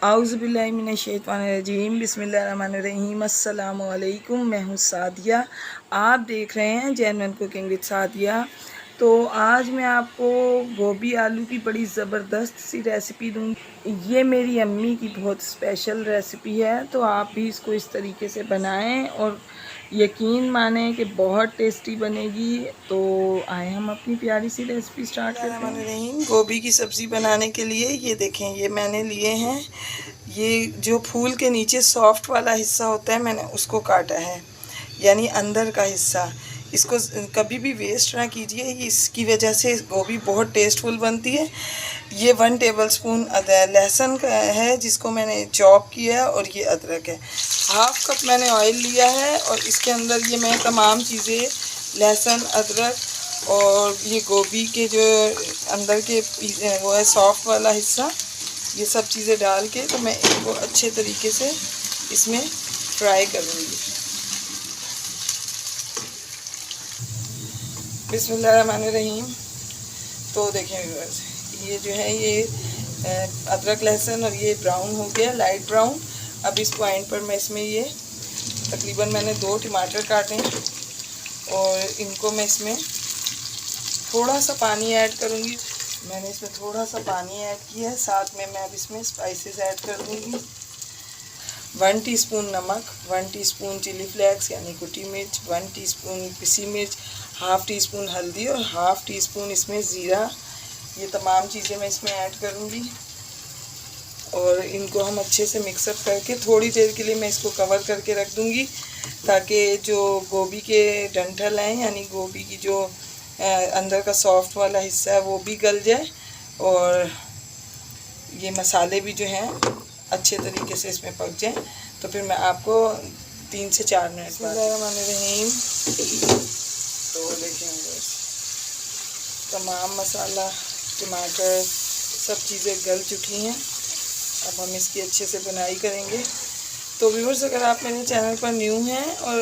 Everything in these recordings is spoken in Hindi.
आउज़ुबिल्लाहिमिनश्शैतानिर्रजीम बिस्मिल्लाहिर्रहमानिर्रहीम अस्सलामु अलैकुम। मैं हूँ सादिया, आप देख रहे हैं जैनवन कुकिंग विद सादिया। तो आज मैं आपको गोभी आलू की बड़ी ज़बरदस्त सी रेसिपी दूँगी। ये मेरी अम्मी की बहुत स्पेशल रेसिपी है, तो आप भी इसको इस तरीके से बनाएं और यकीन माने कि बहुत टेस्टी बनेगी। तो आए हम अपनी प्यारी सी रेसिपी स्टार्ट करते हैं। गोभी की सब्ज़ी बनाने के लिए ये देखें, ये मैंने लिए हैं, ये जो फूल के नीचे सॉफ्ट वाला हिस्सा होता है मैंने उसको काटा है, यानी अंदर का हिस्सा। इसको कभी भी वेस्ट ना कीजिए, इसकी वजह से गोभी बहुत टेस्टफुल बनती है। ये 1 टेबलस्पून लहसुन का है जिसको मैंने चॉप किया है, और ये अदरक है। हाफ कप मैंने ऑयल लिया है और इसके अंदर ये मैं तमाम चीज़ें, लहसुन, अदरक और ये गोभी के जो अंदर के वो है सॉफ्ट वाला हिस्सा, ये सब चीज़ें डाल के तो मैं इनको अच्छे तरीके से इसमें फ्राई करूँगी। बिस्मिल्लाहिर्रहमानिर्रहीम। तो देखें व्यूअर्स, ये जो है ये अदरक लहसुन और ये ब्राउन हो गया, लाइट ब्राउन। अब इस पॉइंट पर मैं इसमें ये तकरीबन मैंने 2 टमाटर काटे हैं और इनको मैं इसमें थोड़ा सा पानी ऐड करूँगी। मैंने इसमें थोड़ा सा पानी ऐड किया है, साथ में मैं अब इसमें स्पाइसेस ऐड कर दूँगी। 1 टीस्पून नमक, 1 टीस्पून चिली फ्लेक्स यानी कुटी मिर्च, 1 टीस्पून पिसी मिर्च, हाफ़ टी स्पून हल्दी और हाफ़ टी स्पून इसमें ज़ीरा। ये तमाम चीज़ें मैं इसमें ऐड करूँगी और इनको हम अच्छे से मिक्सअप करके थोड़ी देर के लिए मैं इसको कवर करके रख दूँगी, ताकि जो गोभी के डंठल हैं यानी गोभी की जो अंदर का सॉफ्ट वाला हिस्सा है वो भी गल जाए और ये मसाले भी जो हैं अच्छे तरीके से इसमें पक जाएं। तो फिर मैं आपको 3 से 4 मिनट बाद तो देखें तमाम मसाला, टमाटर, सब चीज़ें गल चुकी हैं। अब हम इसकी अच्छे से बुनाई करेंगे। तो व्यूअर्स, अगर आप मेरे चैनल पर न्यू हैं और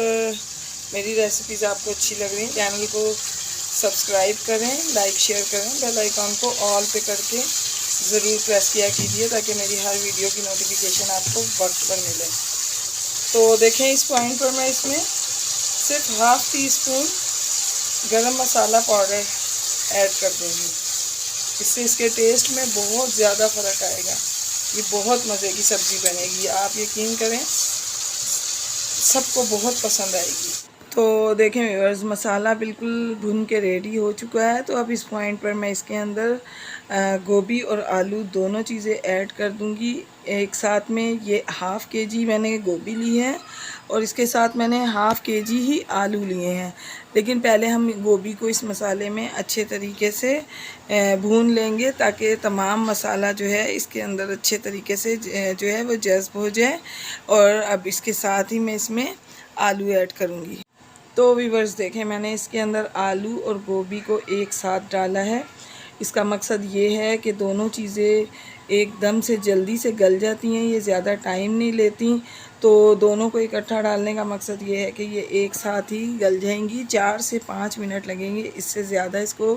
मेरी रेसिपीज़ आपको अच्छी लग रही हैं, चैनल को सब्सक्राइब करें, लाइक शेयर करें, बेल आइकॉन को ऑल पे करके ज़रूर प्रेस किया कीजिए ताकि मेरी हर वीडियो की नोटिफिकेशन आपको वक्त पर मिले। तो देखें, इस पॉइंट पर मैं इसमें सिर्फ हाफ़ टी स्पून गरम मसाला पाउडर ऐड कर दूँगी। इससे इसके टेस्ट में बहुत ज़्यादा फ़र्क आएगा। ये बहुत मज़े की सब्ज़ी बनेगी, आप यकीन करें, सबको बहुत पसंद आएगी। तो देखें व्यूअर्स, मसाला बिल्कुल भुन के रेडी हो चुका है। तो अब इस पॉइंट पर मैं इसके अंदर गोभी और आलू दोनों चीज़ें ऐड कर दूंगी एक साथ में। ये हाफ़ केजी मैंने गोभी ली है और इसके साथ मैंने हाफ़ केजी ही आलू लिए हैं। लेकिन पहले हम गोभी को इस मसाले में अच्छे तरीके से भून लेंगे ताकि तमाम मसाला जो है इसके अंदर अच्छे तरीके से जो है वो जज़्ब हो जाए। और अब इसके साथ ही मैं इसमें आलू ऐड करूँगी। तो व्यूअर्स देखें, मैंने इसके अंदर आलू और गोभी को एक साथ डाला है। इसका मकसद ये है कि दोनों चीज़ें एकदम से जल्दी से गल जाती हैं, ये ज़्यादा टाइम नहीं लेती। तो दोनों को इकट्ठा डालने का मकसद ये है कि ये एक साथ ही गल जाएंगी। 4 से 5 मिनट लगेंगे, इससे ज़्यादा इसको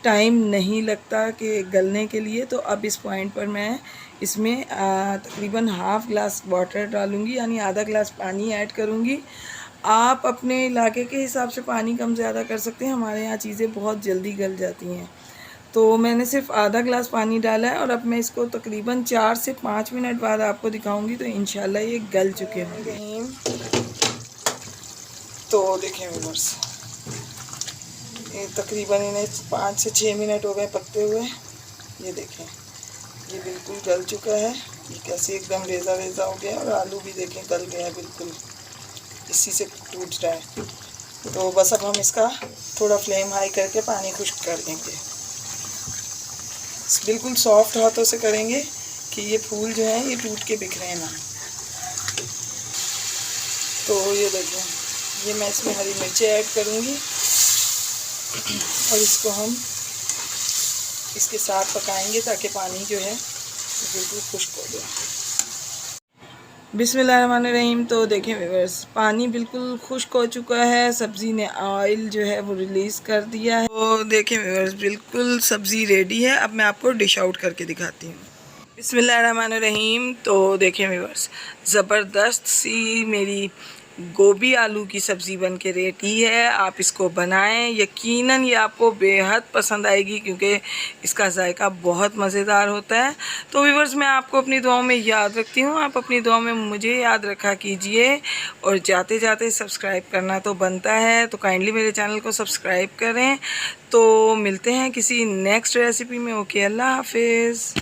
टाइम नहीं लगता कि गलने के लिए। तो अब इस पॉइंट पर मैं इसमें तकरीबन हाफ़ ग्लास वाटर डालूँगी, यानी आधा गिलास पानी ऐड करूँगी। आप अपने इलाके के हिसाब से पानी कम ज़्यादा कर सकते हैं, हमारे यहाँ चीज़ें बहुत जल्दी गल जाती हैं। तो मैंने सिर्फ आधा गिलास पानी डाला है और अब मैं इसको तकरीबन 4 से 5 मिनट बाद आपको दिखाऊंगी, तो इंशाल्लाह ये गल चुके होंगे। तो देखें व्यूअर्स, ये तकरीबन इन्हें 5 से 6 मिनट हो गए पकते हुए। ये देखें, ये बिल्कुल गल चुका है, ये कैसे एकदम रेज़ा रेज़ा हो गया और आलू भी देखें गल गया है, बिल्कुल इसी से टूट रहा है। तो बस अब हम इसका थोड़ा फ्लेम हाई करके पानी खुश्क कर देंगे। बिल्कुल सॉफ्ट हाथों से करेंगे कि ये फूल जो हैं ये टूट के बिखरे ना। तो ये देखें, ये मैं इसमें हरी मिर्चें ऐड करूँगी और इसको हम इसके साथ पकाएंगे ताकि पानी जो है बिल्कुल खुश्क हो जाए। बिस्मिल्लाहिर्रहमानिर्रहीम। तो देखें व्यूअर्स, पानी बिल्कुल खुश्क हो चुका है, सब्ज़ी ने ऑयल जो है वो रिलीज़ कर दिया है। तो देखें व्यूअर्स, बिल्कुल सब्ज़ी रेडी है। अब मैं आपको डिश आउट करके दिखाती हूँ। बिस्मिल्लाहिर्रहमानिर्रहीम। तो देखिए व्यूअर्स, ज़बरदस्त सी मेरी गोभी आलू की सब्ज़ी बन के रेडी है। आप इसको बनाएं, यकीनन ये आपको बेहद पसंद आएगी क्योंकि इसका जायका बहुत मज़ेदार होता है। तो व्यूअर्स, मैं आपको अपनी दुआओं में याद रखती हूँ, आप अपनी दुआओं में मुझे याद रखा कीजिए। और जाते जाते सब्सक्राइब करना तो बनता है, तो काइंडली मेरे चैनल को सब्सक्राइब करें। तो मिलते हैं किसी नेक्स्ट रेसिपी में। ओके, अल्लाह हाफिज़।